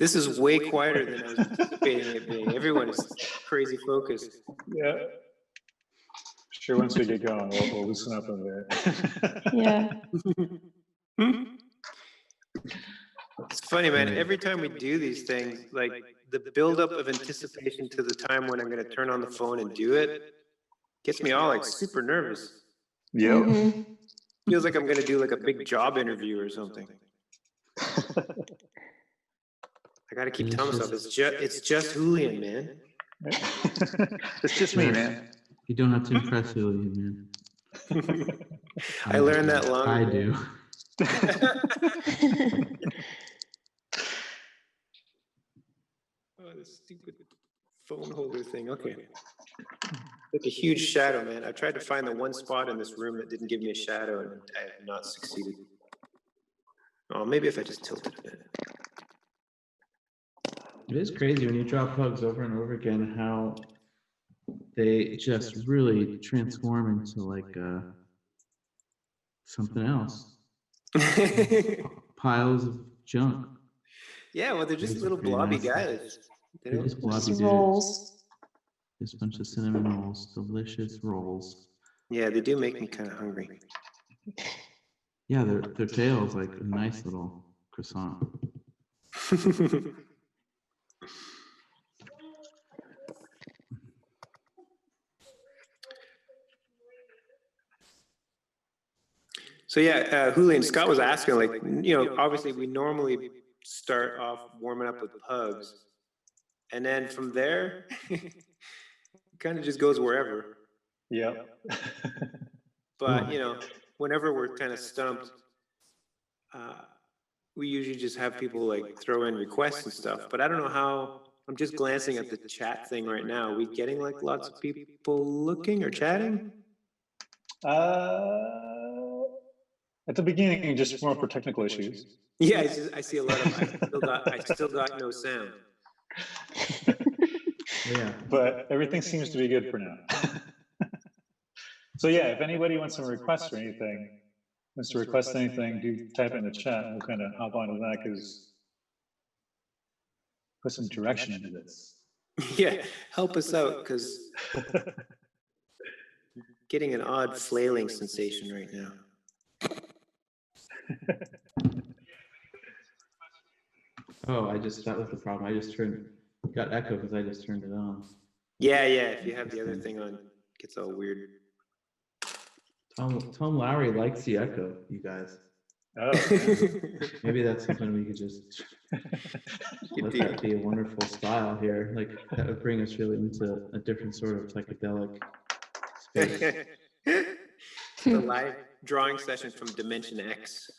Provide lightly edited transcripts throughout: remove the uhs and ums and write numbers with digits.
This is way quieter than I was anticipating it being. Everyone is crazy focused. Yeah. Sure, once we get going, we'll loosen up a bit. Yeah. It's funny, man. Every time we do these things, like the buildup of anticipation to the time when I'm going to turn on the phone and do it gets me all like super nervous. Yep. Feels like I'm going to do like a big job interview or something. I got to keep telling myself it's just Julian, man. It's just me, man. You don't have to impress Julian, man. I learned that long ago. I do. Oh, this stupid phone holder thing. Okay. Like a huge shadow, man. I tried to find the one spot in this room that didn't give me a shadow, and I have not succeeded. Oh, maybe if I just tilt it a bit. It is crazy when you draw pugs over and over again how they just really transform into like something else. Piles of junk. Yeah, well, they're just little blobby guys. They're just blobby dudes. Rolls. Just a bunch of cinnamon rolls, delicious rolls. Yeah, they do make me kind of hungry. Yeah, their tail is like a nice little croissant. So yeah, Julian, Scott was asking, like, obviously we normally start off warming up with pugs, and then from there, it kind of just goes wherever. Yep. But whenever we're kind of stumped, we usually just have people like throw in requests and stuff. But I don't know how. I'm just glancing at the chat thing right now. Are we getting like lots of people looking or chatting? At the beginning, just more for technical issues. Yeah, I see a lot of. I still got no sound. Yeah. But everything seems to be good for now. So yeah, if anybody wants some requests or anything, wants to request anything, do type it in the chat. We'll kind of hop onto that because put some direction into this. Yeah, help us out because getting an odd flailing sensation right now. Oh, that was the problem. I just got echo because I just turned it on. Yeah, if you have the other thing on, it gets all weird. Tom Lowry likes the echo, you guys. Oh, maybe that's something we could just let that be a wonderful style here. Like that would bring us really into a different sort of psychedelic space. The live drawing session from Dimension X.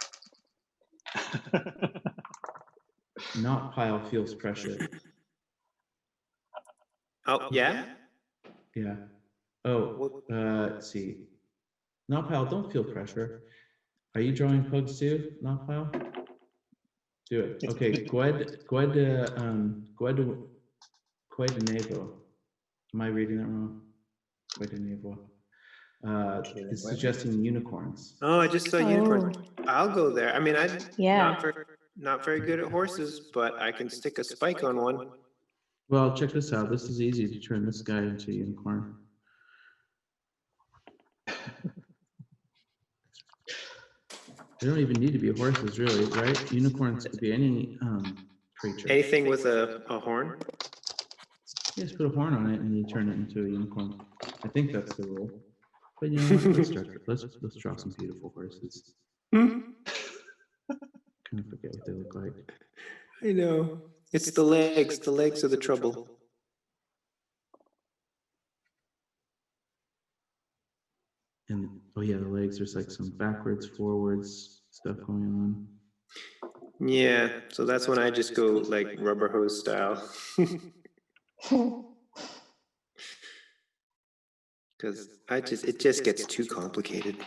Not Pile feels pressure. Oh, yeah? Yeah. Oh, let's see. Not Pile, don't feel pressure. Are you drawing pugs too, Not Pile? Do it. Okay, Guedenavo. Am I reading that wrong? Guedenavo. It's suggesting unicorns. Oh, I just saw unicorns. I'll go there. I mean, not very good at horses, but I can stick a spike on one. Well, check this out. This is easy to turn this guy into a unicorn. They don't even need to be horses, really, right? Unicorns could be any creature. Anything with a horn? You just put a horn on it and you turn it into a unicorn. I think that's the rule. But you know what? Let's draw some beautiful horses. Kind of forget what they look like. I know. It's the legs. The legs are the trouble. And oh yeah, the legs. There's like some backwards, forwards stuff going on. Yeah. So that's when I just go like rubber hose style. Because it just gets too complicated.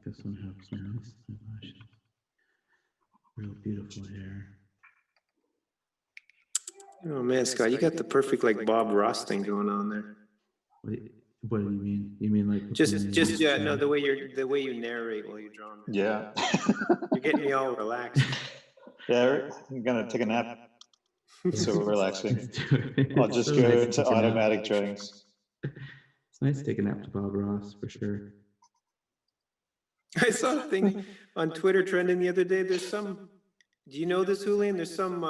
This one has some nice eyelashes. Real beautiful hair. Oh man, Scott, you got the perfect like Bob Ross thing going on there. What do you mean? You mean like Just no, the way you narrate while you're drawing. Yeah. You're getting me all relaxed. Yeah, I'm gonna take a nap. It's so relaxing. I'll It's just so go nice to into take a nap. automatic drawings. It's nice to take a nap to Bob Ross for sure. I saw a thing on Twitter trending the other day. There's some. Do you know this, Julian? There's some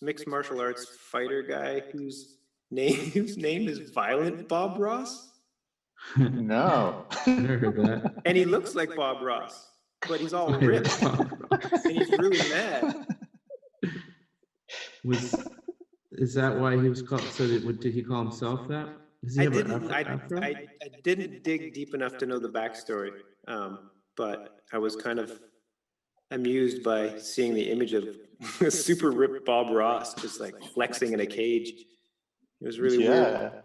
mixed martial arts fighter guy whose name is Violent Bob Ross. No. I never heard that. And he looks like Bob Ross, but he's all ripped, and he's really mad. Is that why he was called? So did he call himself that? Does he have an afro? I didn't dig deep enough to know the backstory, but I was kind of amused by seeing the image of super ripped Bob Ross just like flexing in a cage. It was really weird.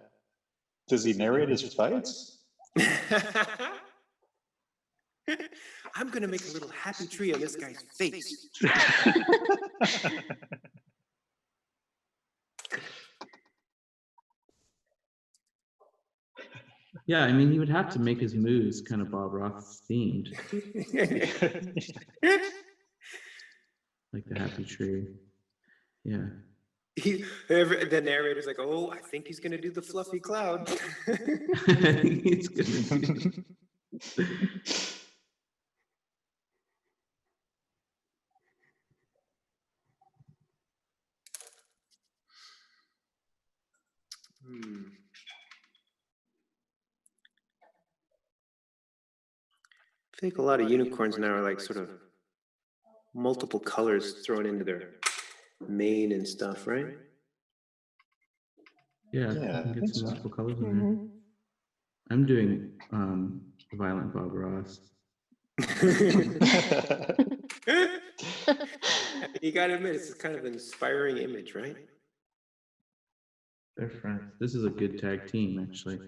Does he narrate his fights? I'm gonna make a little happy tree on this guy's face. Yeah, I mean, he would have to make his moves kind of Bob Ross themed, like the happy tree. Yeah. The narrator's like, "Oh, I think he's gonna do the fluffy cloud." He's gonna do. I think a lot of unicorns now are like sort of multiple colors thrown into their mane and stuff, right? Yeah, Yeah, you can I get think some so. multiple colors in there. I'm doing Violent Bob Ross. You gotta admit, it's kind of an inspiring image, right? They're friends. This is a good tag team, actually.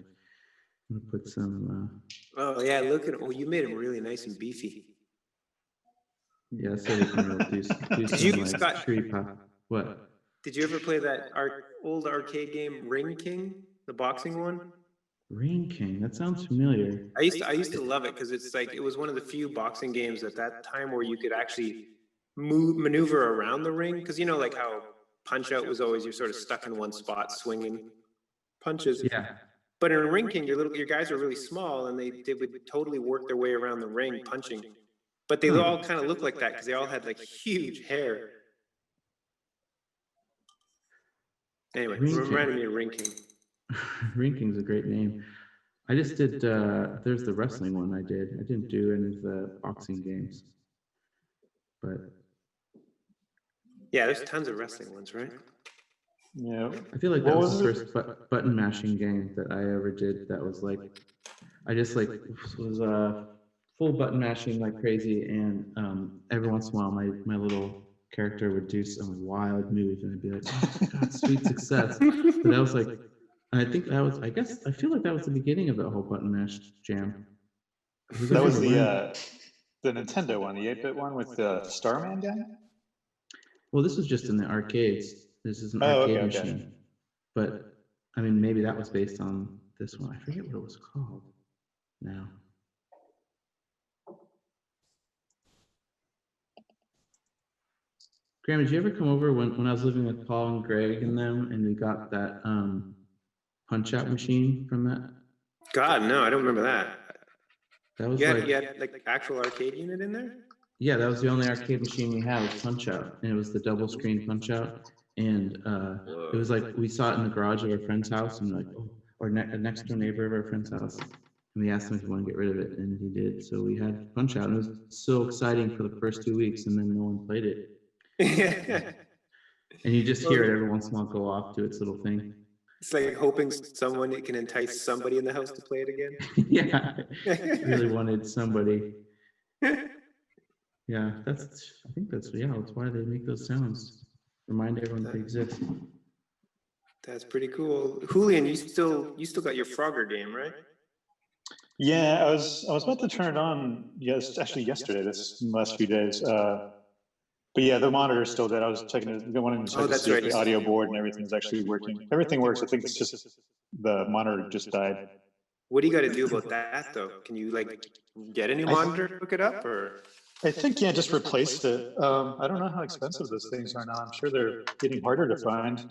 I'm gonna put some. Oh yeah, look at. Oh, you made him really nice and beefy. Yeah, so we can do some you, like Scott- tree pop. What? Did you ever play that old arcade game, Ring King, the boxing one? Ring King. That sounds familiar. I used to love it because it's like it was one of the few boxing games at that time where you could actually maneuver around the ring. Because you know, like how Punch Out was always you're sort of stuck in one spot swinging punches. Yeah. But in Ring King, your guys are really small, and they would totally work their way around the ring punching. But they all kind of look like that because they all had like huge hair. Anyway, Ring King. reminded me of Ring King. Ring King's a great name. I just did. There's the wrestling one I did. I didn't do any of the boxing games, but yeah, there's tons of wrestling ones, right? Yeah. I feel like that was the first button mashing game that I ever did. That was like, I just like was full button mashing like crazy, and every once in a while my little character would do some wild move, and I'd be like, oh God, sweet success. But that was like, I think that was, I feel like that was the beginning of that whole button mash jam. That was the Nintendo one, the 8-bit one with the Starman guy? Well, this was just in the arcades. This is an arcade machine. But, I mean, maybe that was based on this one. I forget what it was called now. Graham, did you ever come over when I was living with Paul and Greg and them, and we got that punch-out machine from that? God, no, I don't remember that. That was you had like actual arcade unit in there? Yeah, that was the only arcade machine we had was Punch-Out, and it was the double screen Punch-Out, and it was like we saw it in the garage of our friend's house, and like, or next door neighbor of our friend's house, and we asked him if he wanted to get rid of it, and he did. So we had Punch-Out, and it was so exciting for the first 2 weeks, and then no one played it. And you just hear it every once in a while go off, do its little thing. It's like hoping someone can entice somebody in the house to play it again. Yeah, really wanted somebody. Yeah, I think that's why they make those sounds. Remind everyone they exist. That's pretty cool. Julian, you still got your Frogger game, right? Yeah, I was about to turn it on. Yes, actually yesterday. This last few days. But yeah, the monitor's still dead. I was checking it. I wanted to check to that's see if right. the audio board and everything's actually working. Everything works. I think it's just the monitor just died. What do you got to do about that though? Can you like get a new monitor, hook it up, or? I think, yeah, just replaced it. I don't know how expensive those things are now. I'm sure they're getting harder to find.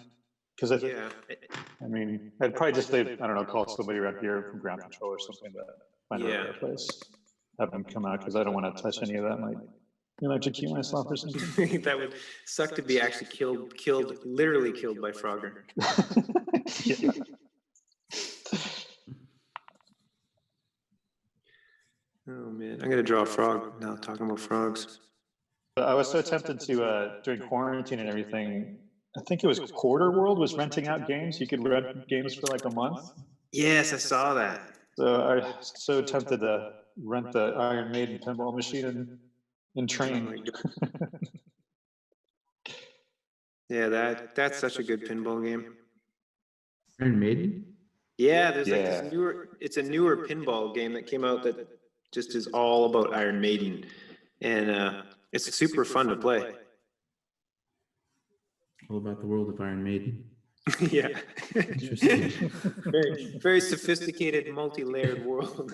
Because I mean, I'd probably just say, I don't know, call somebody around here from ground control or something to find a repair place. Have them come out, because I don't want to touch any of that. Like, electrocute myself or something. That would suck to be actually literally killed by Frogger. Yeah. Oh man, I'm gonna draw a frog now. Talking about frogs. I was so tempted to during quarantine and everything. I think it was Quarter World was renting out games. You could rent games for like a month. Yes, I saw that. So I was so tempted to rent the Iron Maiden pinball machine and train. Yeah, that's such a good pinball game. Iron Maiden? Yeah, there's like this it's a newer pinball game that came out that just is all about Iron Maiden, and it's super fun to play. All about the world of Iron Maiden. Yeah. Interesting. Very sophisticated, multi-layered world.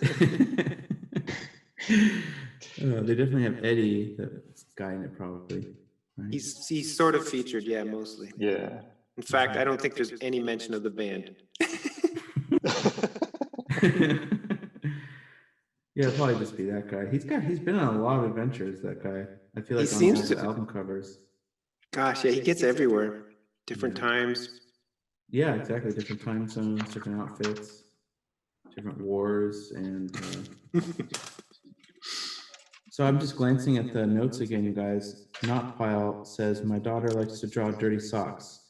They definitely have Eddie, the guy in it, probably. Right? He's sort of featured, yeah, mostly. Yeah. In fact, I don't think there's any mention of the band. Yeah, it'll probably just be that guy. He's been on a lot of adventures, that guy. I feel like He on seems all to the album covers. Gosh, yeah, he gets everywhere. Different times. Yeah, exactly. Different time zones, different outfits, different wars, and so I'm just glancing at the notes again, you guys. Notpile says, my daughter likes to draw dirty socks,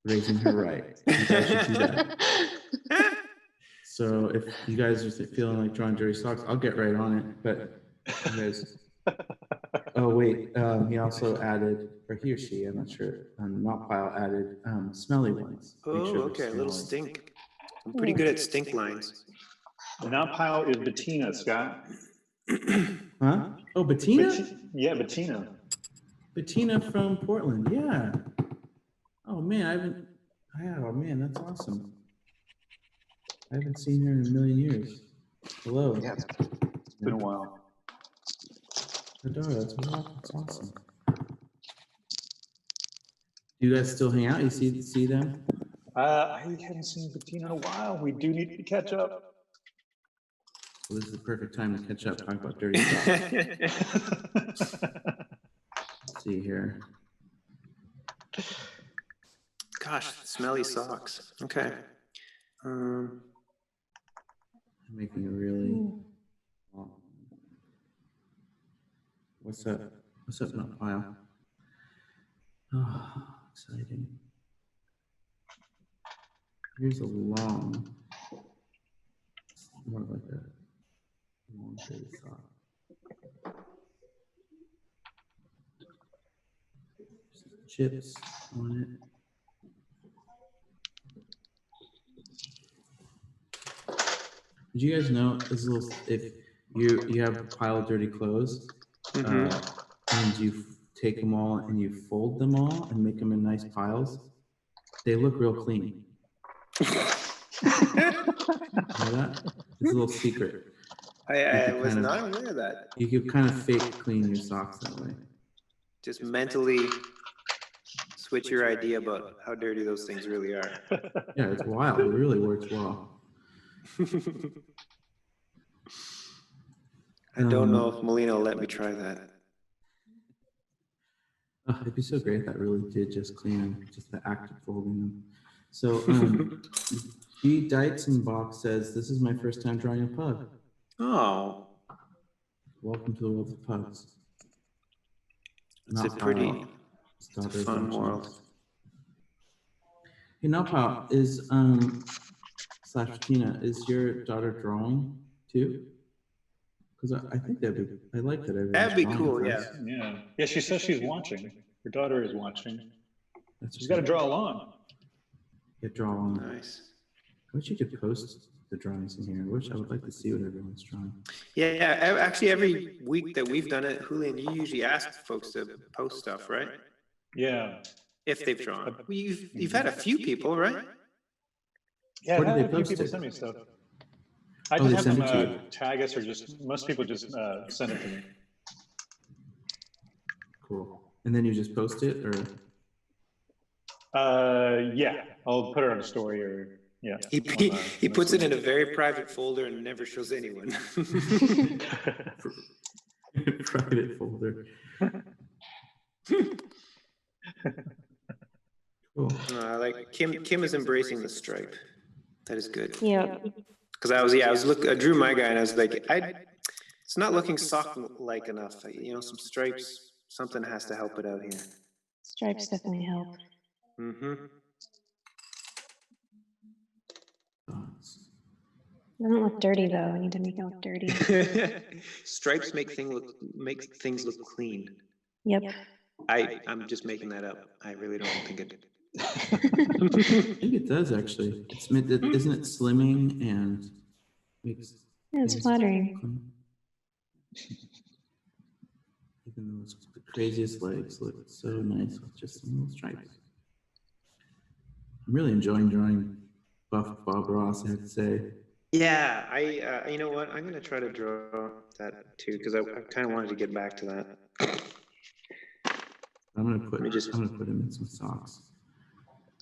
raising her right. You guys should do that. So if you guys are feeling like drawing dirty socks, I'll get right on it. But you guys, oh wait, he also added, or he or she, I'm not sure. Notpile added smelly ones. Oh, sure okay, a little smelly. stink. I'm pretty good at stink lines. Notpile is Bettina, Scott. Huh? Oh, Bettina? Yeah, Bettina. Bettina from Portland. Yeah. Oh man, oh man, that's awesome. I haven't seen her in a million years. Hello. Yeah, it's been a while. Adora, that's awesome. Do you guys still hang out? You see them? I haven't seen Bettina in a while. We do need to catch up. Well, this is the perfect time to catch up, talk about dirty socks. Let's see here. Gosh, smelly socks. Okay. I'm making a really. What's up? What's up, Notpile? Oh, exciting. Here's a long, more like a long dirty sock. Some chips on it. Did you guys know this little, if you have a pile of dirty clothes, and you take them all and you fold them all and make them in nice piles, they look real clean. You know that? It's a little secret. I was not aware of that. You could kind of fake clean your socks that way. Just mentally switch your idea about how dirty those things really are. Yeah, it's wild. It really works well. I don't know if Melina will let me try that. Oh, it'd be so great if that really did just clean them, just the act of folding them. So, B. Deitzenbach says, this is my first time drawing a pug. Oh. Welcome to the world of pugs. It's a pretty fun world. Hey, Napa, is / Tina, is your daughter drawing too? Because I think I like that. That'd be cool, yeah. Yeah, she says she's watching. Her daughter is watching. She's got to draw along. Yeah, draw along. Nice. I wish you could post the drawings in here. I would like to see what everyone's drawing. Yeah, actually, every week that we've done it, Julian, you usually ask folks to post stuff, right? Yeah. If they've drawn. Well, you've had a few people, right? Yeah, Where I've do had they a few post people it? send me stuff. I Oh, just they have send them it to you. tag us, or just most people just send it to me. Cool. And then you just post it, or Yeah, I'll put it on a story, or yeah. He puts it in a very private folder and never shows anyone. private folder. Cool. Like Kim is embracing the stripe. That is good. Yeah. Because I drew my guy and I was like, it's not looking sock-like enough. You know, some stripes, something has to help it out here. Stripes definitely help. Mm-hmm. Doesn't look dirty though. I need to make it look dirty. Stripes make things look clean. Yep. I'm just making that up. I really don't think it. I think it does actually. Isn't it slimming and makes Yeah, it's things flattering. clean? Even those the craziest legs look so nice with just some little stripes. I'm really enjoying drawing buff Bob Ross, I have to say. Yeah, you know what? I'm gonna try to draw that too because I kind of wanted to get back to that. I'm gonna put him in some socks.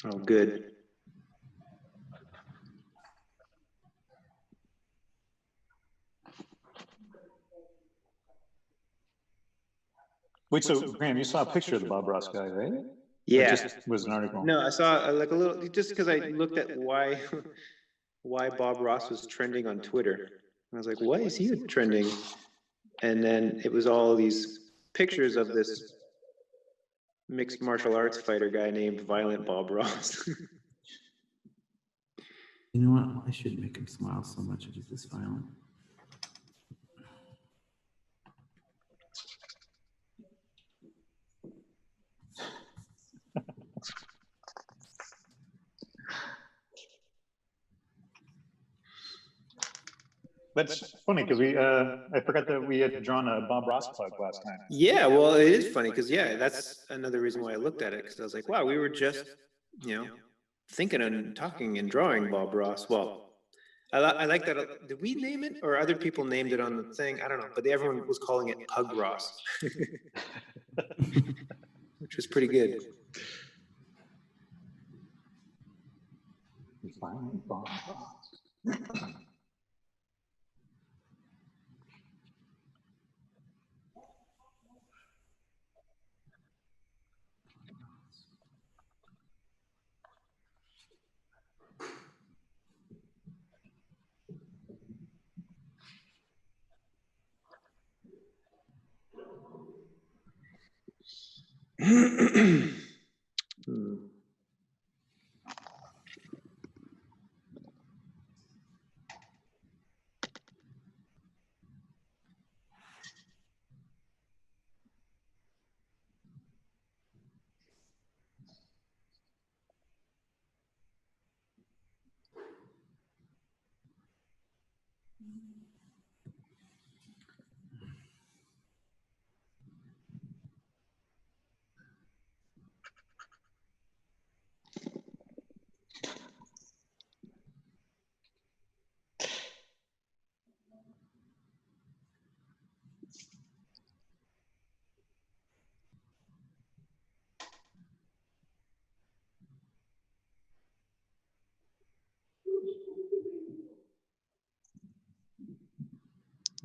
Oh, good. Wait, so Graham, you saw a picture of the Bob Ross guy, right? Yeah. Or just was an article? No, I saw like a little just because I looked at why Bob Ross was trending on Twitter. I was like, why is he trending? And then it was all these pictures of this mixed martial arts fighter guy named Violent Bob Ross. You know what? I shouldn't make him smile so much if he's this violent. That's funny because I forgot that we had drawn a Bob Ross plug last time. Yeah, well, it is funny because that's another reason why I looked at it because I was like, wow, we were just, thinking and talking and drawing Bob Ross. Well, I like that. Did we name it or other people named it on the thing? I don't know, but everyone was calling it Pug Ross, which was pretty good. Bob Ross.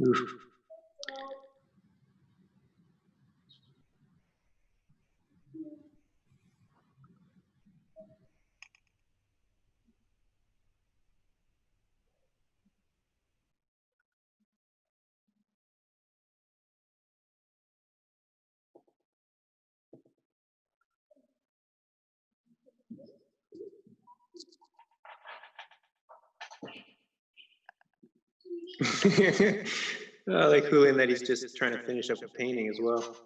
Oof. I like Julian that he's just trying to finish up a painting as well.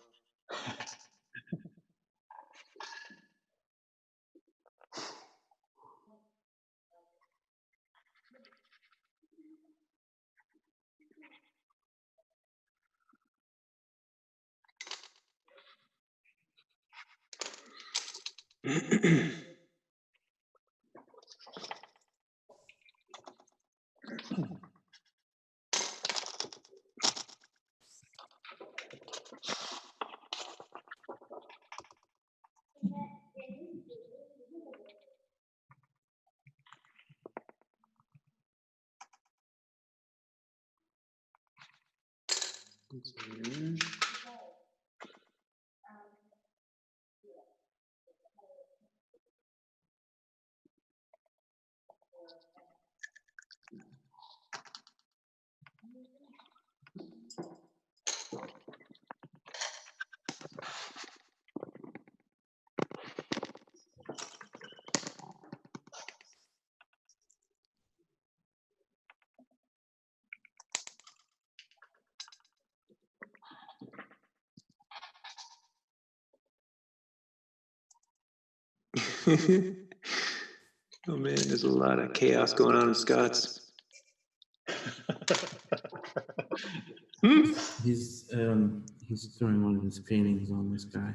Oh man, there's a lot of chaos going on in Scott's. He's throwing one of his paintings on this guy.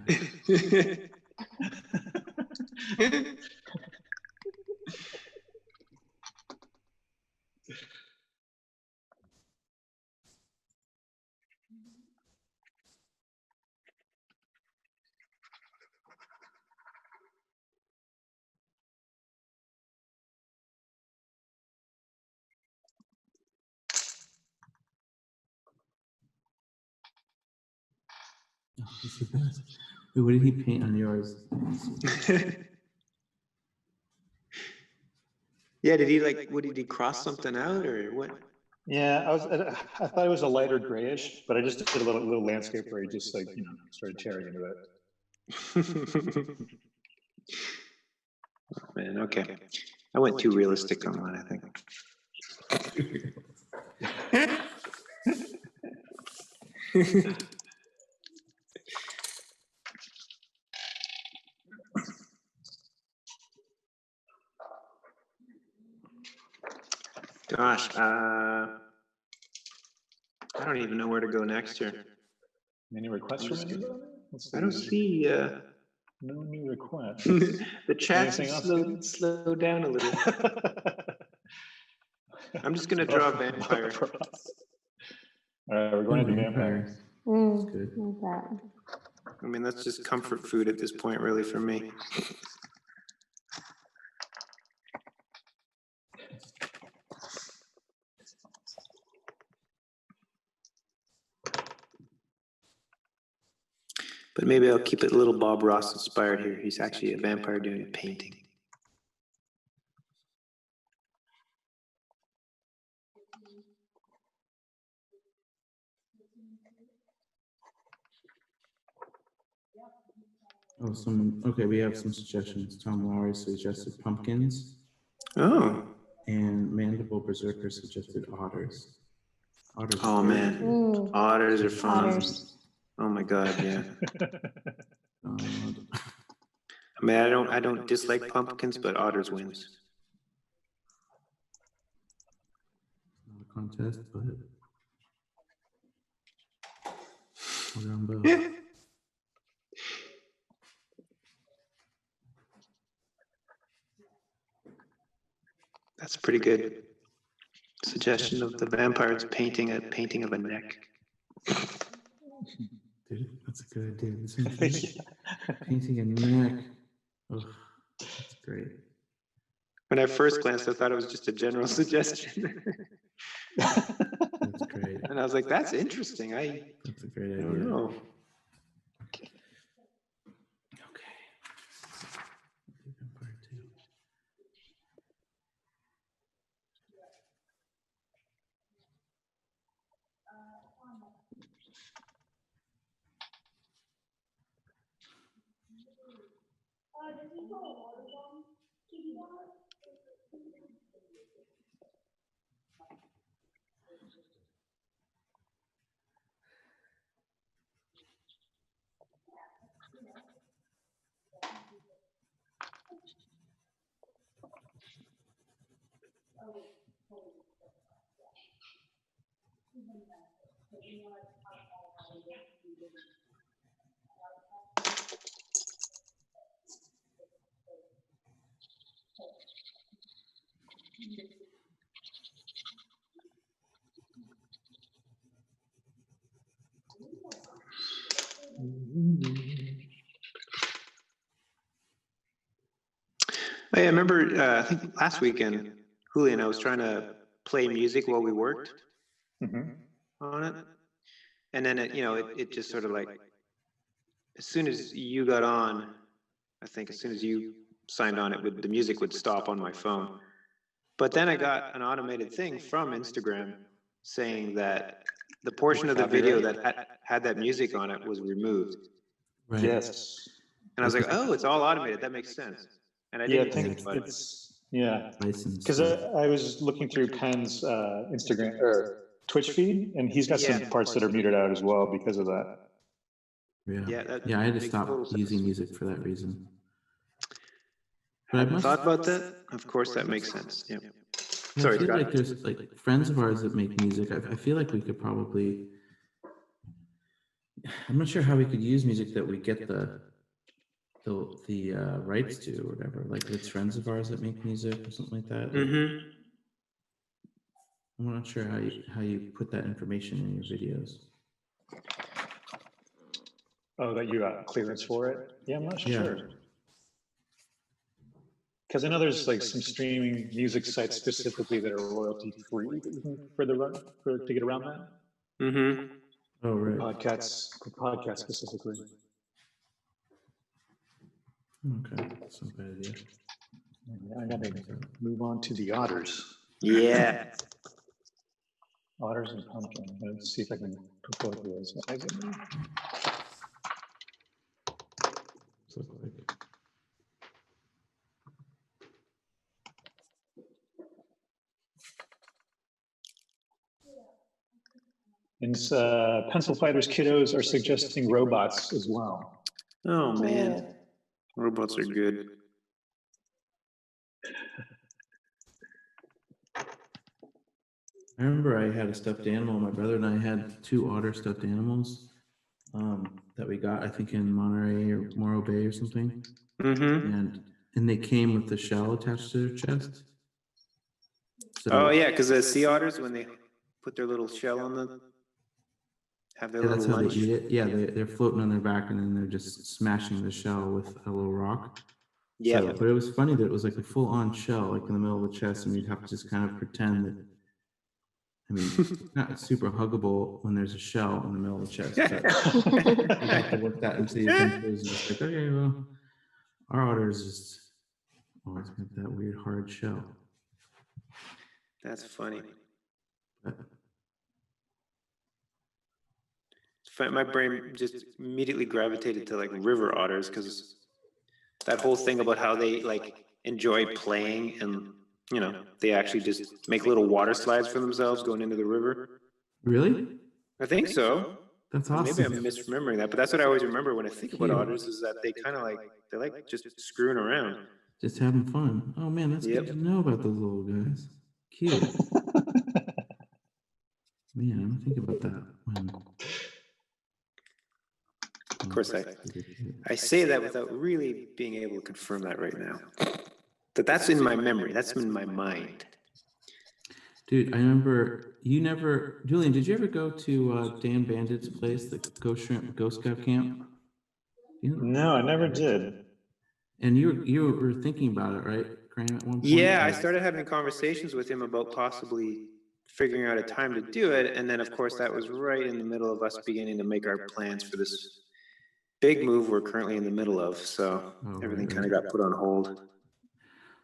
Oh, this is the best. Wait, what did he paint on yours? Yeah, did he like? What did he cross something out or what? Yeah, I thought it was a lighter grayish, but I just did a little landscape where he just like, you know, started tearing into it. Man, okay. I went too realistic on mine, I think. Gosh, I don't even know where to go next here. Any requests from anybody? I don't see. No new requests. The chat's slow down a little. I'm just gonna draw a vampire. All right, we're going into vampires. That's good. Like that. I mean, that's just comfort food at this point, really, for me. But maybe I'll keep it a little Bob Ross inspired here. He's actually a vampire doing a painting. Oh, okay, we have some suggestions. Tom Lowry suggested pumpkins. Oh. And Mandible Berserker suggested otters. Otters. Oh man, otters are fun. Otters. Oh my god, yeah. I mean, I don't dislike pumpkins, but otters wins. Not a contest, but we're on both. Yeah. That's a pretty good suggestion of the vampires painting a painting of a neck. Dude, that's a good idea. This is painting a neck. Oh, that's great. When I first glanced, I thought it was just a general suggestion. That's great. And I was like, that's interesting. That's a great idea. I don't know. Okay. Vampire 2. I remember, I think last weekend, Julian, I was trying to play music while we worked on it. And then it just sort of like, as soon as you got on, I think as soon as you signed on, the music would stop on my phone. But then I got an automated thing from Instagram saying that the portion of the video that had that music on it was removed. Right. Yes. And I was like, oh, it's all automated. That makes sense. And I didn't think about it. Because I was looking through Penn's Instagram or Twitch feed, and he's got some parts that are muted out as well because of that. Yeah, I had to stop using music for that reason. But I thought about that. Of course, that makes sense. Yeah. Sorry, I feel Scott. like there's like friends of ours that make music. I feel like we could probably. I'm not sure how we could use music that we get the rights to or whatever. Like it's friends of ours that make music or something like that. Mm-hmm. I'm not sure how you put that information in your videos. Oh, that you got clearance for it? Yeah, I'm not sure. Because I know there's like some streaming music sites specifically that are royalty free that you can to get around that. Mm-hmm. Oh, right. Podcast specifically. Okay, that's not a bad idea. I gotta move on to the otters. Yeah. Otters and pumpkin. Let's see if I can put both of those guys in there. So like. And Pencil Fighters kiddos are suggesting robots as well. Oh man, robots are good. I remember I had a stuffed animal. My brother and I had 2 otter stuffed animals that we got, I think, in Monterey or Morro Bay or something. Mm-hmm. And they came with the shell attached to their chest. So, oh yeah, because the sea otters, when they put their little shell on have their little that's how lunch. they eat it. Yeah, they're floating on their back and then they're just smashing the shell with a little rock. Yeah. So, but it was funny that it was like a full-on shell, like in the middle of the chest, and we'd have to just kind of pretend that. I mean, it's not super huggable when there's a shell in the middle of the chest. But you have to work that into the adventures and just like, okay, well, our otters just always got that weird hard shell. That's funny. But, My brain just immediately gravitated to like river otters because that whole thing about how they like enjoy playing and they actually just make little water slides for themselves going into the river. really? I think so. That's awesome. Maybe I'm misremembering that, but that's what I always remember when I think about otters is that they kind of like just screwing around. Just having fun. Oh man, that's good to know about those little guys. Cute. Man, I'm gonna think about that when. Of course, I say that without really being able to confirm that right now. But that's in my memory. That's in my mind. Dude, I remember Julian, did you ever go to Dan Bandit's place, the Ghost Scout camp? No, I never did. And you were thinking about it, right, Graham, at one point? Yeah, I started having conversations with him about possibly figuring out a time to do it. And then, of course, that was right in the middle of us beginning to make our plans for this big move we're currently in the middle of. So everything kind of got put on hold.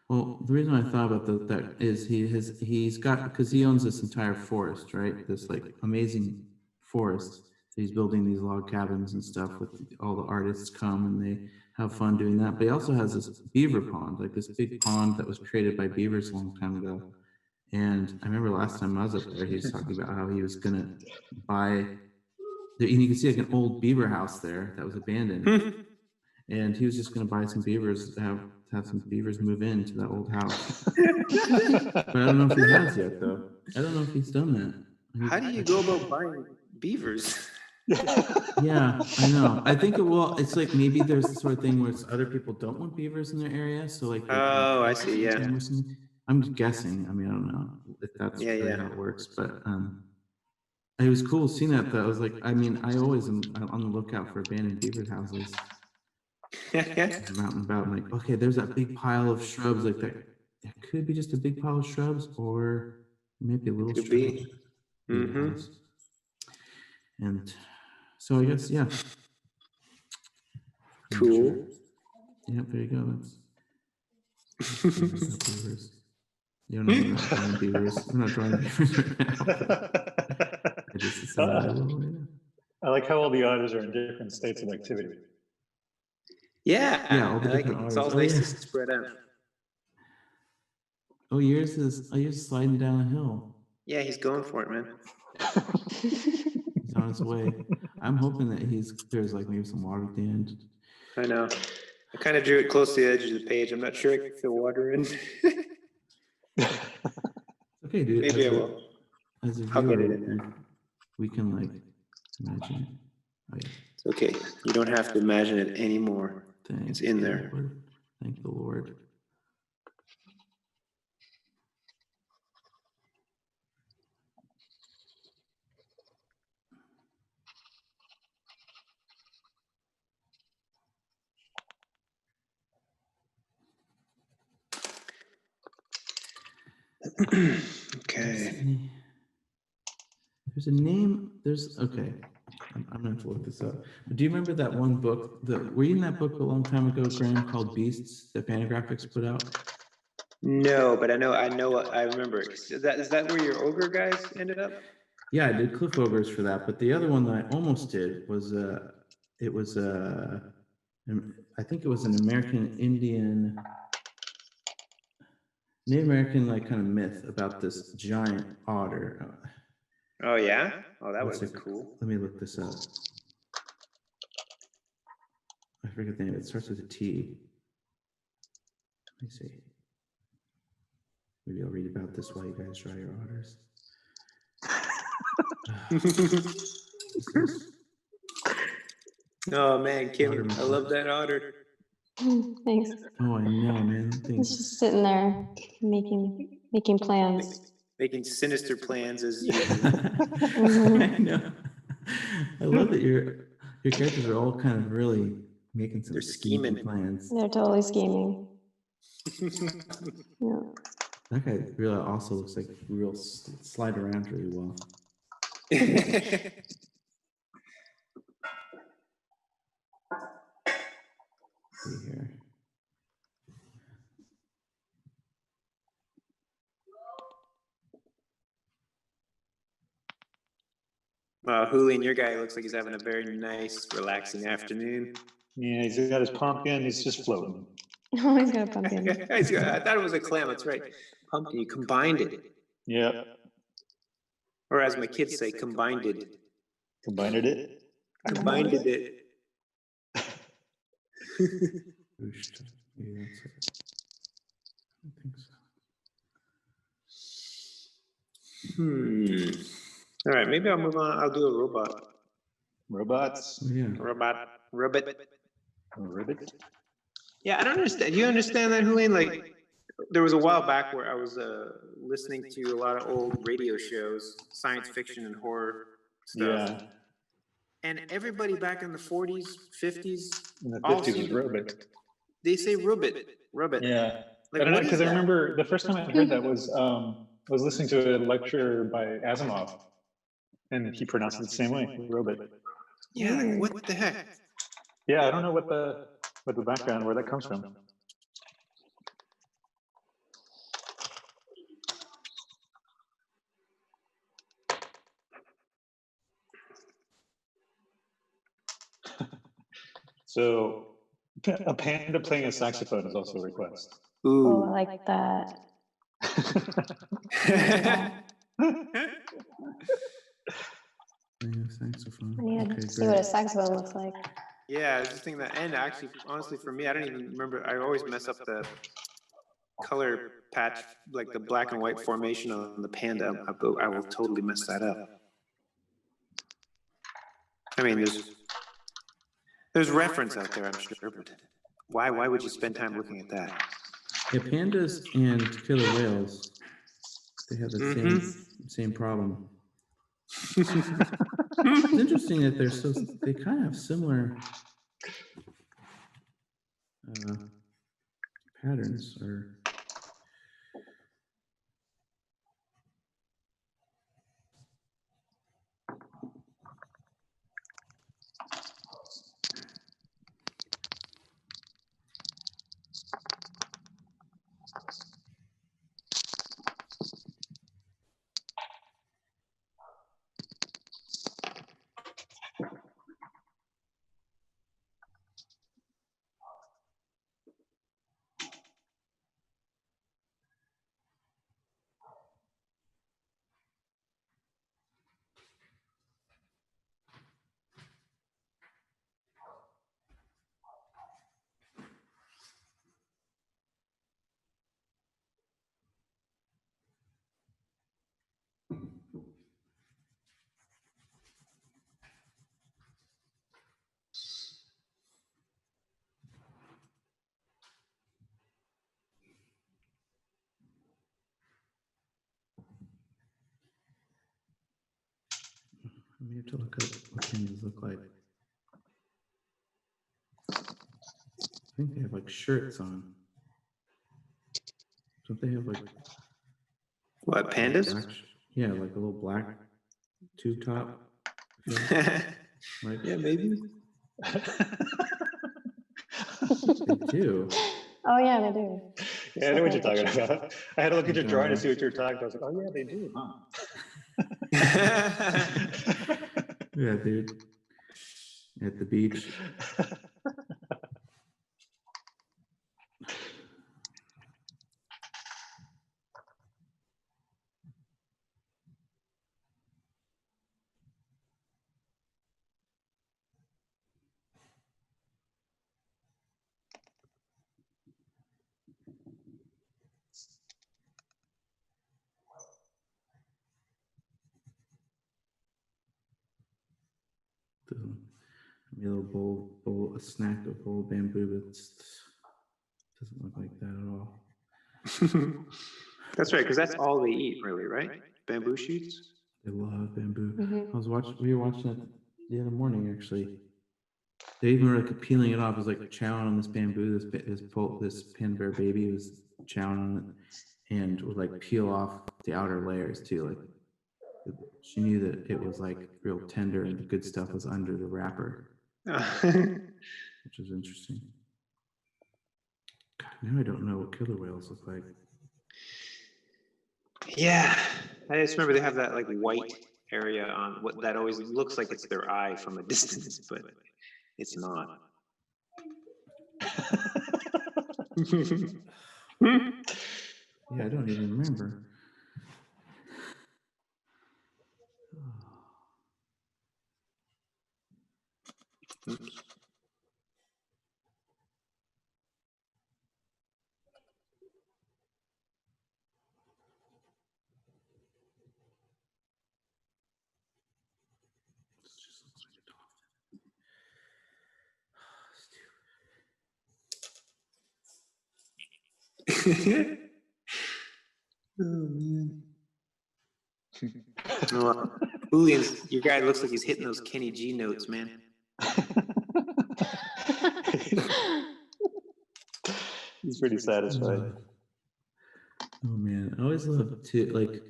Well, the reason I thought about that is he's got, because he owns this entire forest, right? This like amazing forest. He's building these log cabins and stuff with all the artists come and they have fun doing that. But he also has this beaver pond, like this big pond that was created by beavers a long time ago. And I remember last time I was up there, he was talking about how he was gonna buy, and you can see like an old beaver house there that was abandoned. And he was just gonna buy some beavers to have some beavers move into that old house. But I don't know if he has yet, though. I don't know if he's done that. How do you go about buying beavers? Yeah, I know. I think it's like maybe there's the sort of thing where other people don't want beavers in their area, so like. Oh, I see. Yeah. I'm guessing. I mean, I don't know if that's Yeah, really yeah. how it works, but it was cool seeing that. Though I was like, I mean, I always am on the lookout for abandoned beaver houses. I'm out and about. I'm like, okay, there's that big pile of shrubs. Like that, it could be just a big pile of shrubs, or maybe a little Could strip be. beaver house. And so I guess, yeah. Cool. Yep, there you go. That's beavers. You don't know, we're not drawing beavers. We're not drawing beavers right now. I just decided I will later. I like how all the otters are in different states of activity. Yeah. Yeah, all the I like different it. It's otters. all Oh, nice yeah. to spread out. Oh, yours is sliding down a hill. Yeah, he's going for it, man. He's on his way. I'm hoping that there's like maybe some water at the end. I know. I kind of drew it close to the edge of the page. I'm not sure I can fit water in. Okay, dude. Maybe I will. As a I'll get viewer, it in there. we can like imagine it. Oh yeah. It's okay. You don't have to imagine it anymore. It's in there. Lord. Thank the Lord. Okay. There's a name. Okay. I'm gonna have to look this up. But do you remember that one book? Were you in that book a long time ago, Graham, called Beasts that Fantagraphics put out? No, but I remember. Is that where your ogre guys ended up? Yeah, I did Cliff Ogres for that, but the other one that I almost did was I think it was an American Indian, Native American like kind of myth about this giant otter. Oh yeah? Oh, that What's was it- cool. Let me look this up. I forget the name. It starts with a T. Let me see. Maybe I'll read about this while you guys draw your otters. Oh man, Kim, I love that otter. Thanks. Oh, I know, man. He's Things. just sitting there making plans. Making sinister plans as usual. I know. I love that your characters are all kind of really making some They're scheming scheming. plans. They're totally scheming. Yeah. That guy really also looks like real slide around really well. See here. Julian, your guy looks like he's having a very nice, relaxing afternoon. Yeah, he's got his pumpkin. He's just floating. Oh, he's got a pumpkin. I thought it was a clam. That's right. Pumpkin. You combined it, Yep. or as my kids say, combined it. Combined it. Combined it. Boost. Maybe that's it. I think so. All right, maybe I'll move on. I'll do a robot. Robots. Oh, yeah. Robot. Ribbit. Yeah, I don't understand. Do you understand that, Julian? Like, there was a while back where I was listening to a lot of old radio shows, science fiction and horror stuff. Yeah. And everybody back in the 40s, 50s, In the all 50s seemed was to- Ribbit. they say rubbit. Yeah. Like, I don't know, what is because I that? remember the first time I heard that was listening to a lecture by Asimov, and he pronounced it the same way, Ribbit. Yeah, like, what the heck? Yeah, I don't know what the background, where that comes from. So, a panda playing a saxophone is also a request. Oh, I Ooh. like that. Yeah, saxophone. I need Okay, to see what a great. saxophone looks like. Yeah, I was just thinking that. And actually, honestly, for me, I don't even remember. I always mess up the color patch, like the black and white formation on the panda. I will totally mess that up. I mean, there's reference out there, I'm sure, but why would you spend time looking at that? Yeah, pandas and killer whales, they have the same problem. It's interesting that they kind of have similar patterns or. I may have to look up what pandas look like. I think they have like shirts on. Don't they have like What, pandas? Yeah, like a little black tube top. Like, Yeah, maybe. They do. Oh, yeah, they do. Yeah, I know what you're talking about. I had to look at your And, drawing to see what you're talking about. I was like, oh yeah, they do, huh? Yeah, dude. At the beach. Maybe a little bowl, a snack of bowl of bamboo, but doesn't look like that at all. That's right, because that's all they eat, really, right? Bamboo shoots. They love bamboo. Mhm. We were watching it the other morning, actually. They even were like peeling it off. It was like chowing on this bamboo. This pin bear baby was chowing on it, and would like peel off the outer layers too. Like she knew that it was like real tender, and the good stuff was under the wrapper, which is interesting. God, now I don't know what killer whales look like. Yeah, I just remember they have that like white area on what that always looks like it's their eye from a distance, but it's not. Yeah, I don't even remember. Oops. Oh man. Well, Julian's, your guy looks like he's hitting those Kenny G notes, man. He's pretty satisfied. Oh man, I always love to like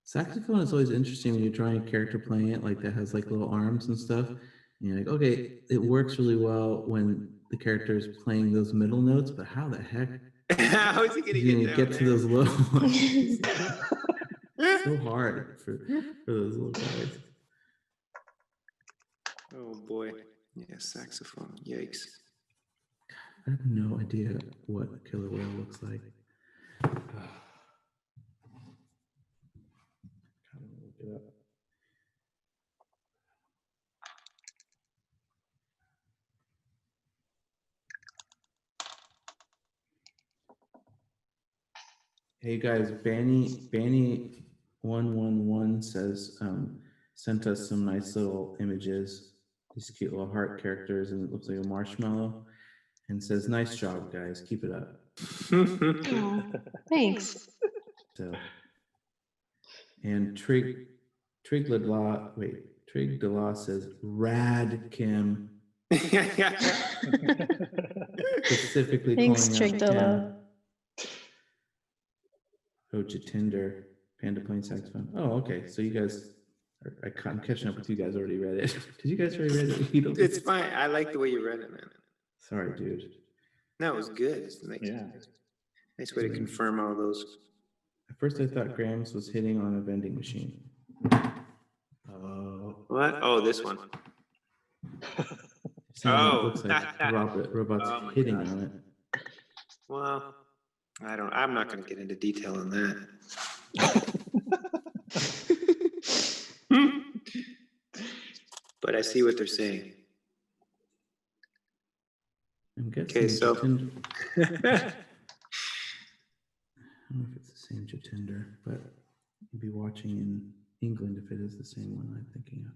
saxophone is always interesting when you're drawing a character playing it like that has like little arms and stuff. And you're like, okay, it works really well when the character is playing those middle notes, but how the heck How is he gonna is he gonna get to those low ones? So hard for those little guys. Oh boy. Yeah, saxophone. Yikes. I have no idea what a killer whale looks like. Gotta look it up. Hey guys, Banny 111 says sent us some nice little images, these cute little heart characters, and it looks like a marshmallow, and says, "Nice job, guys, keep it up." Aw, thanks. So, and Trig Delaw says Rad Kim, specifically Thanks, calling Trig out Delaw. Kim. Oh, Jatinder, Panda playing saxophone. Oh, okay. So you guys, I'm catching up with you guys. Already read it. Did you guys already read it? It's fine. I like the way you read it, man. Sorry, dude. No, it was good. It's nice, nice way to confirm all those. At first, I thought Grams was hitting on a vending machine. Oh. What? Oh, this one. Oh, it looks like robots Oh my hitting gosh. on it. Well, I'm not going to get into detail on that. But I see what they're saying. I'm guessing. Okay, so. I don't know if it's the same Jatinder, but you'd be watching in England if it is the same one I'm thinking of.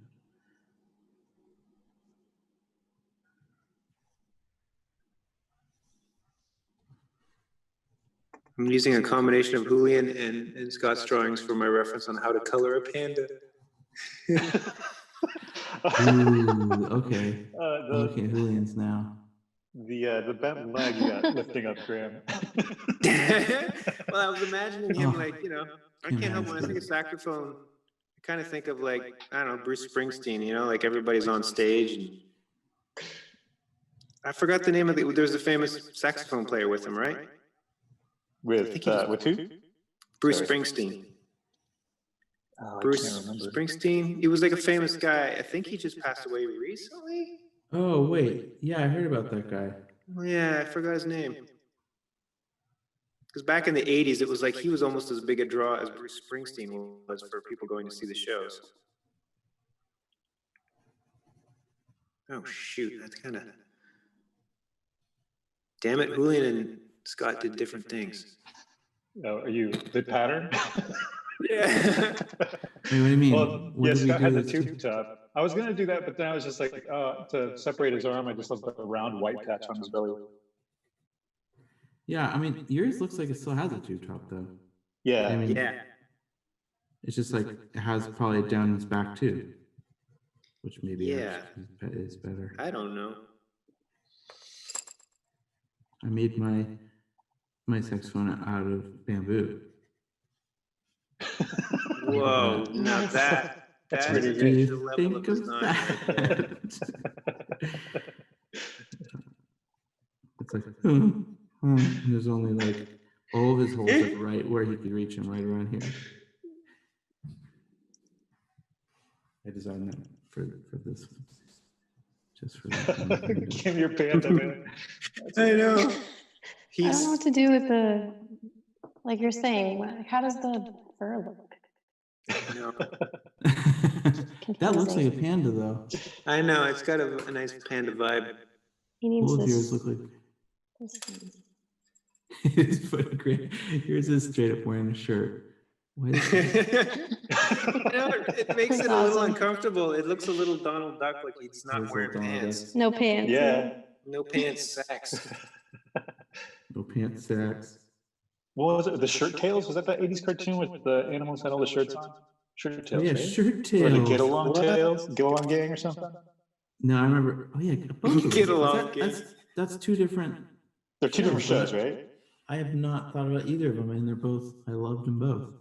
I'm using a combination of Julian and Scott's drawings for my reference on how to color a panda. Ooh, okay. I'm looking at Julian's now. The bent leg you got lifting up Graham. Well, I was imagining him like, I can't help when I think of saxophone. I kind of think of like, I don't know, Bruce Springsteen, like everybody's on stage. And I forgot the name of there's a famous saxophone player with him, right? With who? Bruce Springsteen. Oh, Bruce Springsteen. He was like a famous guy. I think he just passed away recently. Oh, wait. Yeah, I heard about that guy. Yeah, I forgot his name. Because back in the 80s, it was like he was almost as big a draw as Bruce Springsteen was for people going to see the shows. Oh, shoot. That's kind of... Damn it, Julian and Scott did different things. Oh, are you the pattern? Yeah. Wait, what do you mean? Well, What yes, did we Scott had do the tube top. I was going to do that, but then I was just like, to separate his arm, I just left a round white patch on his belly. Yeah, I mean, yours looks like it still has a tube top, though. Yeah. I mean, Yeah. it's just like it has probably down his back, too. Which maybe is better. I don't know. I made my saxophone out of bamboo. Whoa, now Nice. That's that pretty is good. the Do level think of of design that? right there. It's like, and there's only like all of his holes like right where he could reach him, right around here. I designed that for this one, just for that. Give your panda, man. I know. I don't know what to do with the, like you're saying, how does the fur look? No. That looks like a panda, though. I know, it's got a nice panda vibe. He needs All of yours this. look like. This one. It's funny, great. Yours is straight up wearing a shirt. Why is It makes That's it a little awesome. uncomfortable. It looks a little Donald Duck, like he's not There's wearing a Donald pants. No pants. Yeah. No pants, sacks. no pants sacks? What was it? The Shirt Tails? Was that 80s cartoon with the animals had all the shirts on? Shirt Tails. Oh, yeah, right? shirt Or the tails. Get Along What? Tails? Get Along Gang or something? No, I remember. Oh yeah, both of them. Get Along Gang. That's two different. They're two different shows, shows, right? I have not thought about either of them, and they're both. I loved them both.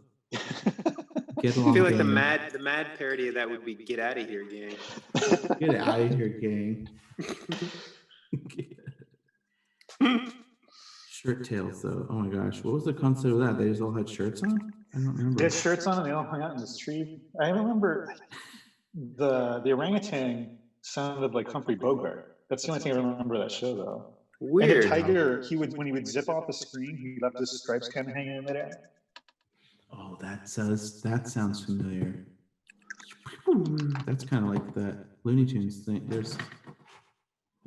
Get I Along feel like the Gang. mad parody of that would be "Get Out of Here, Gang." Get out of here, gang. Shirt tails, though. Oh my gosh, what was the concept of that? They just all had shirts on. I don't remember. They had shirts on and they all hung out in this tree. I remember the orangutan sounded like Humphrey Bogart. That's the only thing I remember of that show, though. And the Weird. tiger, when he would zip off the screen, he left his stripes kind of hanging in midair. Oh, that sounds familiar. That's kind of like that Looney Tunes thing. There's.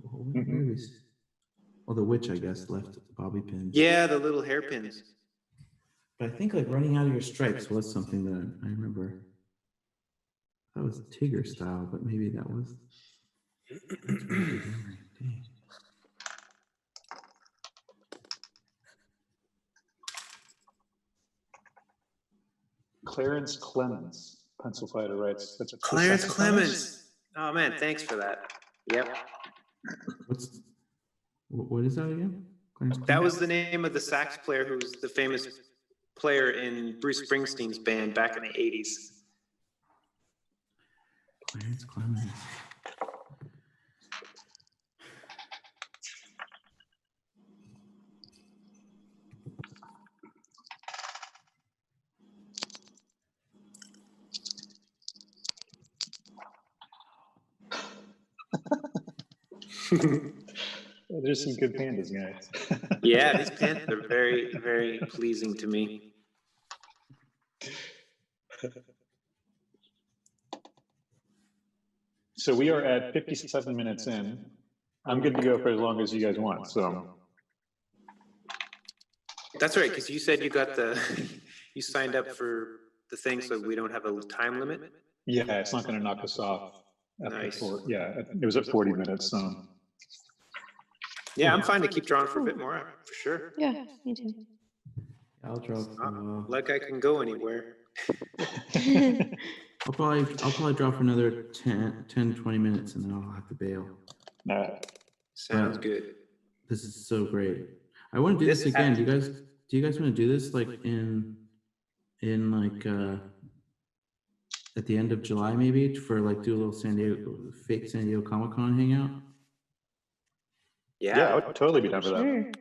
Well, the witch, I guess, left bobby pins. Yeah, the little hairpins. But I think like running out of your stripes was something that I remember. That was Tigger style, but maybe that was. That's really good memory. Dang. Clarence Clemens, pencil fighter, writes. That's Clarence Clemens. Oh man, thanks for that. Yep. What is that again? That was the name of the sax player who was the famous player in Bruce Springsteen's band back in the 80s. Clarence Clemens. There's some good pandas, guys. Yeah, these pandas are very, very pleasing to me. So we are at 57 minutes in. I'm good to go for as long as you guys want. So That's right, because you said you got you signed up for the thing, so we don't have a time limit. yeah, it's not going to knock us off. Nice. It was at 40 minutes. So Yeah, I'm fine to keep drawing for a bit more, for sure. Yeah, me too. I'll draw for a while. Like I can go anywhere. I'll probably draw for another 10, 20 minutes and then I'll have to bail. Sounds good. This is so great. I want to do this again. Do you guys want to do this like in like at the end of July maybe for like do a little fake San Diego Comic-Con hangout? Yeah, I would totally be down for that. Sure.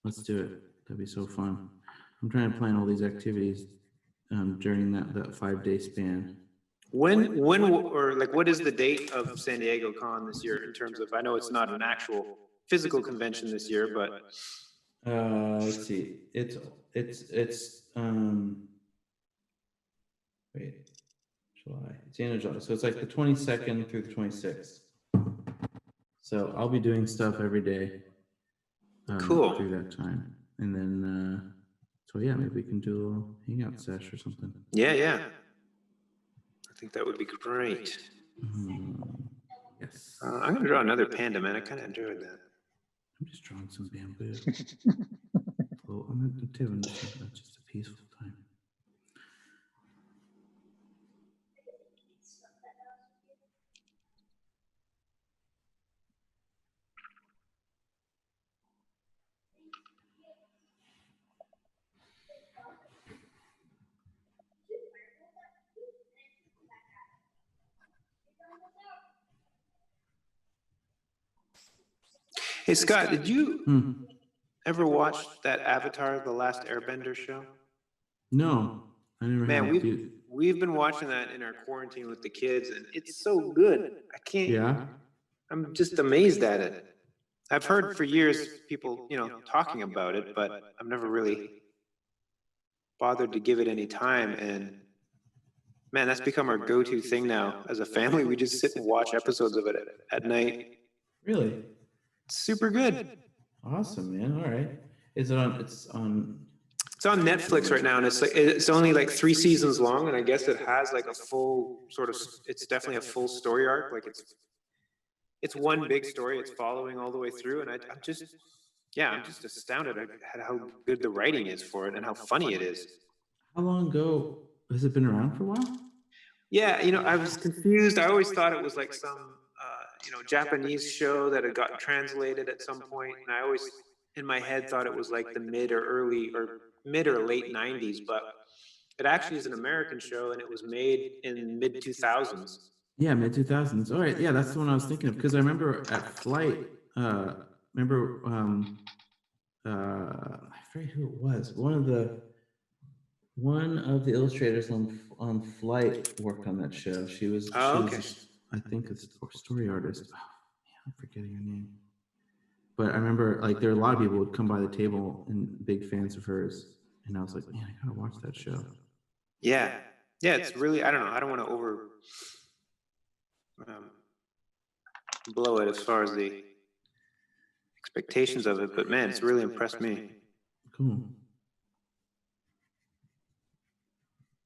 Let's do it. That'd be so fun. I'm trying to plan all these activities during that 5-day span. When or like what is the date of San Diego Con this year in terms of, I know it's not an actual physical convention this year, but let's see. It's wait, July. It's the end of July. So it's like the 22nd through the 26th. So I'll be doing stuff every day. Cool. Through that time. And then so yeah, maybe we can do a little hangout sesh or something. yeah. I think that would be great. Yes. I'm gonna draw another panda, man. I kind of enjoyed that. I'm just drawing some bamboo. Well, I'm having just a peaceful time. Hey Scott, did you ever watch that Avatar: The Last Airbender show? No, I never Man, have. we've been watching that in our quarantine with the kids, and it's so good. I can't. Yeah. I'm just amazed at it. I've heard for years people, talking about it, but I've never really bothered to give it any time. And man, that's become our go-to thing now. As a family, we just sit and watch episodes of it at night. Really? Super good. Awesome, man. All right. Is it on? It's on Netflix right now, and it's only like 3 seasons long, and I guess it has like a full sort of. It's definitely a full story arc. Like it's one big story. It's following all the way through, and I'm just astounded at how good the writing is for it and how funny it is. How long ago has it been around for a while? Yeah, I was confused. I always thought it was like some Japanese show that had gotten translated at some point, and I always in my head thought it was like the mid or late 90s, but it actually is an American show, and it was made in mid 2000s. Yeah, mid 2000s. All right, yeah, that's the one I was thinking of because I remember at Flight. I forget who it was. One of the illustrators on Flight worked on that show. She was. Okay. I think it's a story artist. Oh, man, I'm forgetting her name. But I remember, like, there were a lot of people who would come by the table and big fans of hers, and I was like, man, I gotta watch that show. Yeah, it's really. I don't know. I don't want to over blow it as far as the expectations of it, but man, it's really impressed me. Cool.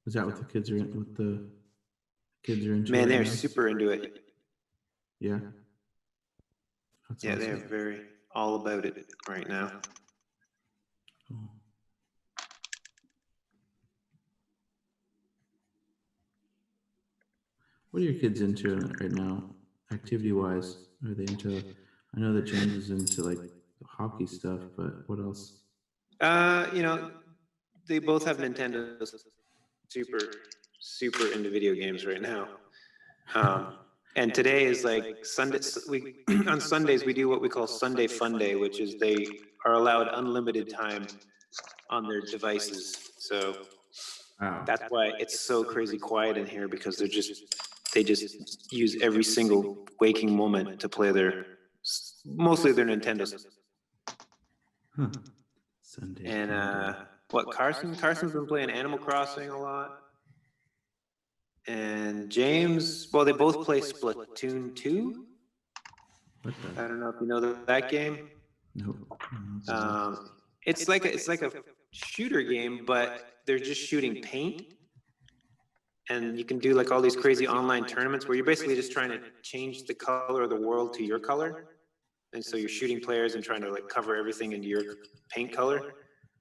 Is that what the kids are into? Man, they're right now? super into it. Yeah. That's Yeah, awesome. they're very all about it right now. Cool. What are your kids into right now, activity-wise? Are they into? I know that James is into like the hockey stuff, but what else? You know, they both have Nintendos. Super into video games right now. And today is like Sunday. We on Sundays we do what we call Sunday Fun Day, which is they are allowed unlimited time on their devices. So Wow. that's why it's so crazy quiet in here, because they just use every single waking moment to play mostly their Nintendos. Huh. Sunday. And what Carson's been playing Animal Crossing a lot. And James, well, they both play Splatoon 2. What the? I don't know if you know that game. No. It's like a shooter game, but they're just shooting paint. And you can do like all these crazy online tournaments where you're basically just trying to change the color of the world to your color. And so you're shooting players and trying to like cover everything into your paint color.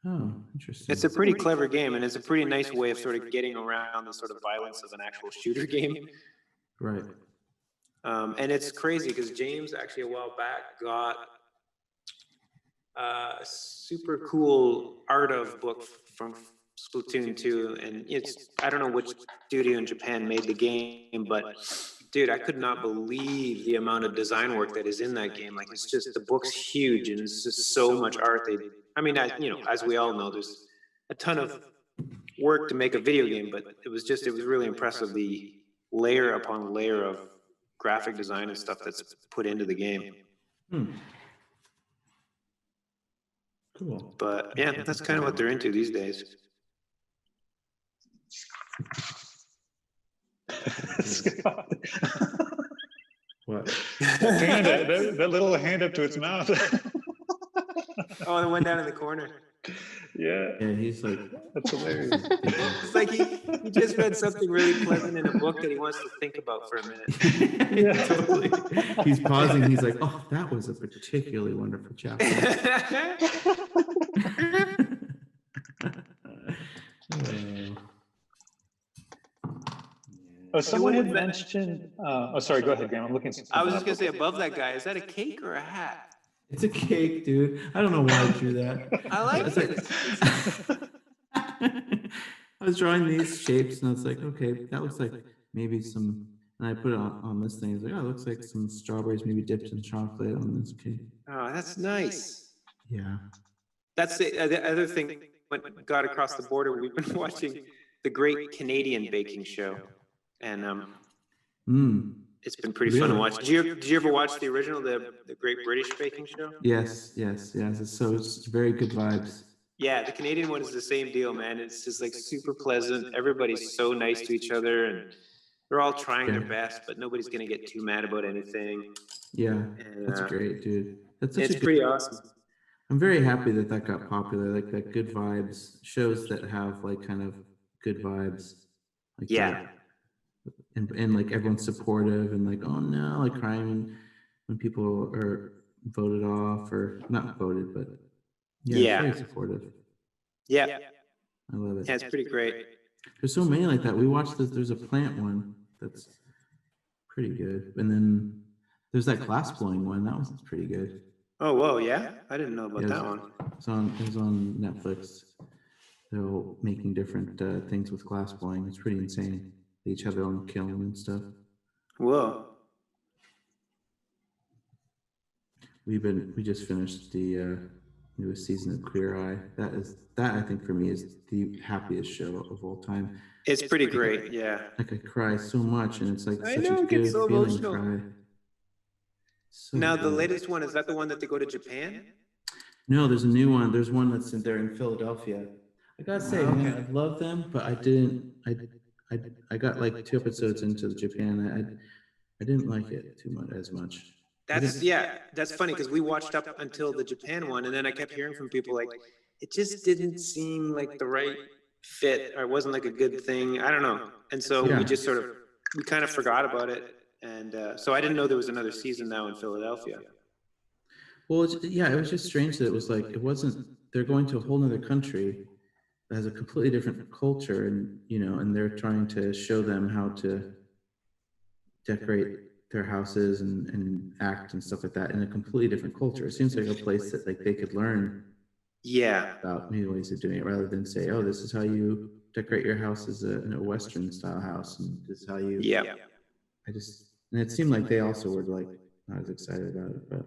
Oh, interesting. It's a pretty clever game, and it's a pretty nice way of sort of getting around the sort of violence of an actual shooter game. Right. And it's crazy because James actually a while back got a super cool art of book from Splatoon 2, and I don't know which studio in Japan made the game, but dude, I could not believe the amount of design work that is in that game. Like, it's just, the book's huge, and it's just so much art. As we all know, there's a ton of work to make a video game, but it was really impressive, the layer upon layer of graphic design and stuff that's put into the game. Cool. But yeah, that's kind of what they're into these days. What? That little hand up to its mouth. Oh, the one down in the corner. Yeah. Yeah, he's like, That's hilarious. It's like he just read something really pleasant in a book that he wants to think about for a minute. yeah, totally. He's pausing. He's like, oh, that was a particularly wonderful chapter. Someone had mentioned. Sorry. Go ahead, Graham. I'm looking. I was just gonna say, above that guy, is that a cake or a hat? It's a cake, dude. I don't know why I drew that. I like it. I was drawing these shapes, and I was like, okay, that looks like maybe some. And I put it on this thing. I was like, oh, it looks like some strawberries, maybe dipped in chocolate on this cake. Oh, that's nice. Yeah. That's the other thing. When we got across the border, we've been watching the Great Canadian Baking Show, and it's been pretty fun to watch. Did you ever watch the original, the Great British Baking Show? Yes. It's very good vibes. Yeah, the Canadian one is the same deal, man. It's just like super pleasant. Everybody's so nice to each other, and they're all trying their best, but nobody's gonna get too mad about anything. Yeah, and, that's great, dude. That's such it's a good, pretty awesome. I'm very happy that got popular. Like that good vibes shows that have like kind of good vibes. Like yeah. And like everyone's supportive and like, oh no, like crying when people are voted off or not voted, but yeah. It's very supportive. Yeah. I love it. Yeah, it's pretty great. There's so many like that. We watched this. There's a plant one that's pretty good, and then there's that glass blowing one. That one's pretty good. Oh, whoa, yeah? I didn't know about that one. It was on Netflix. They're all making different things with glass blowing. It's pretty insane. They each have their own kiln and stuff. Whoa. We just finished the newest season of Queer Eye. That I think for me is the happiest show of all time. It's pretty great, yeah. Like I cry so much, and it's like I such know, a it good gets so feeling emotional. to cry. So Now, the good. latest one, is that the one that they go to Japan? No, there's a new one. There's one that's there in Philadelphia. I gotta say, man, I love them, but I didn't. I got like 2 episodes into Japan. I didn't like it as much. That's funny because we watched up until the Japan one, and then I kept hearing from people like, it just didn't seem like the right fit, or it wasn't like a good thing. I don't know. And so we kind of forgot about it. And so I didn't know there was another season now in Philadelphia. Well, it was just strange that it was like, it wasn't, they're going to a whole nother country that has a completely different culture, and, and they're trying to show them how to decorate their houses and act and stuff like that in a completely different culture. It seems like a place that like they could learn about new ways of doing it rather than say, oh, this is how you decorate your house as in a Western style house, and this is how you. And it seemed like they also were like not as excited about it, but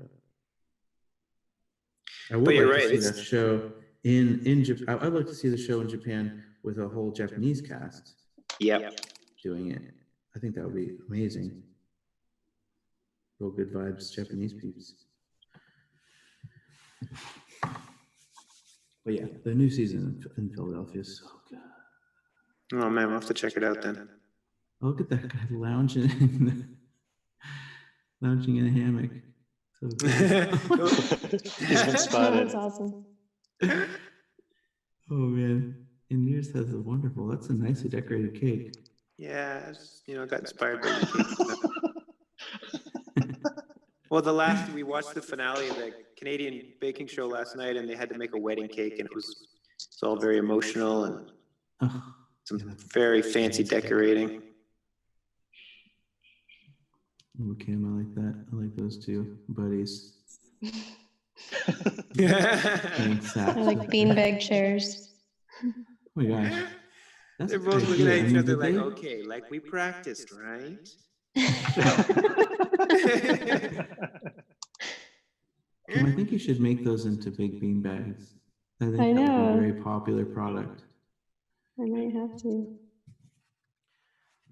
I would like to see that show in Japan. I'd like to see the show in Japan with a whole Japanese cast. Doing it. I think that would be amazing. Real good vibes, Japanese peeps. But yeah, the new season in Philadelphia is so good. Oh man, we'll have to check it out then. Look at that guy lounging in a hammock. So he's been spotted. That's awesome. Oh man, and yours has a wonderful. That's a nicely decorated cake. Yeah, got inspired by the cake. Well, we watched the finale of the Canadian baking show last night, and they had to make a wedding cake, and it's all very emotional and some very fancy decorating. Oh, Cam, I like that. I like those two buddies. They're like beanbag chairs. Oh my gosh. They're both looking at each other like, okay, like we practiced, right? I think you should make those into big bean bags. I think that would be a very popular product. I might have to.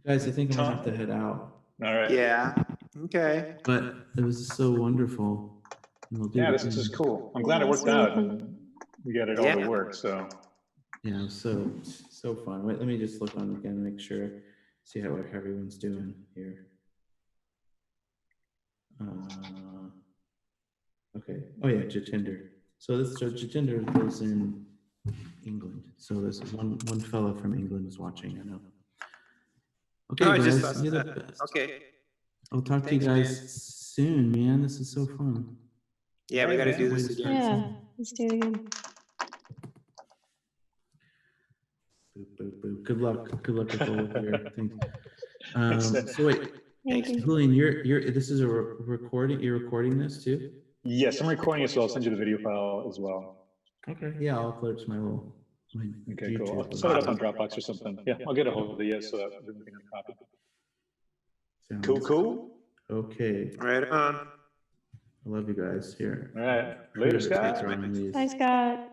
Guys, I think I'm gonna have to head out. All right. Yeah. Okay. But it was so wonderful. Yeah, this is cool. I'm glad it worked out. We got it all to work, so. Yeah, so fun. Wait, let me just look on again, make sure, see how everyone's doing here. Okay. Oh yeah, Jatinder. So Jatinder lives in England. So this is one fellow from England is watching. I know. Okay, guys, you're the best. Okay. I'll talk to you guys soon, man. This is so fun. Yeah, we got to do this again. Yeah, let's do it again. Boop, boop, boop. Good luck. Good luck with all of your things. So wait, Julian, this is a recording. You're recording this too? Yes, I'm recording it, so I'll send you the video file as well. Okay. Yeah, I'll upload it to my Okay, YouTube. cool. I'll set it up on Dropbox or something. Yeah, I'll get a hold of you so that we can copy. Cool. Okay. Right on. I love you guys here. All right. Later, Scott. Bye, Scott.